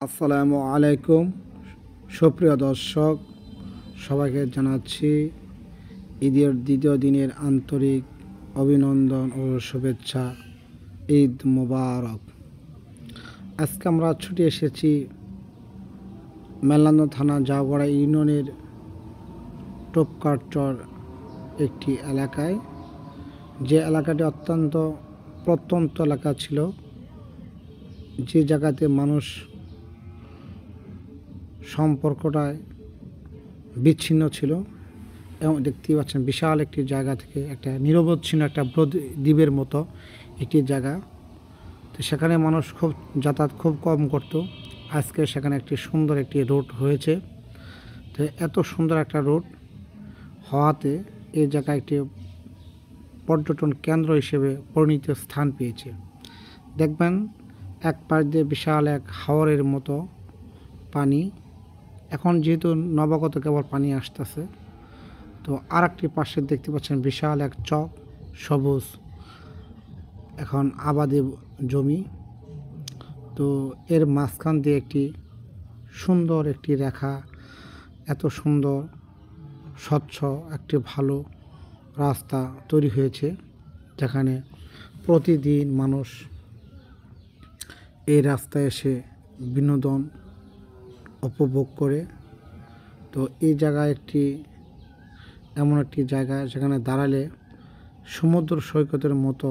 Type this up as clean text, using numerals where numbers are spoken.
আসসালামু আলাইকুম। সুপ্রিয় দর্শক, সবাইকে জানাচ্ছি ঈদের দ্বিতীয় দিনের আন্তরিক অভিনন্দন ও শুভেচ্ছা। ঈদ মোবারক। আজকে আমরা ছুটে এসেছি মেলান্দহ থানা জাওগড়া ইউনিয়নের টোপকারচর একটি এলাকায়, যে এলাকাটি অত্যন্ত প্রত্যন্ত এলাকা ছিল, যে জায়গাতে মানুষ সম্পর্কটায় বিচ্ছিন্ন ছিল। এবং দেখতে পাচ্ছেন বিশাল একটি জায়গা থেকে একটা নিরবচ্ছিন্ন একটা দ্বীপের মতো একটি জায়গা। তো সেখানে মানুষ খুব যাতায়াত খুব কম করত। আজকে সেখানে একটি সুন্দর একটি রোড হয়েছে। তো এত সুন্দর একটা রোড হওয়াতে এই জায়গা একটি পর্যটন কেন্দ্র হিসেবে পরিণত স্থান পেয়েছে। দেখবেন এক পাশ দিয়ে বিশাল এক হাওরের মতো পানি, এখন যেহেতু নবাগত কেবল পানি আসতেছে, তো আর একটি পাশে দেখতে পাচ্ছেন বিশাল এক চক, সবুজ এখন আবাদি জমি। তো এর মাঝখান দিয়ে একটি সুন্দর একটি রেখা, এত সুন্দর স্বচ্ছ একটি ভালো রাস্তা তৈরি হয়েছে, যেখানে প্রতিদিন মানুষ এই রাস্তায় এসে বিনোদন উপভোগ করে। তো এই জায়গায় একটি এমন একটি জায়গা যেখানে দাঁড়ালে সমুদ্র সৈকতের মতো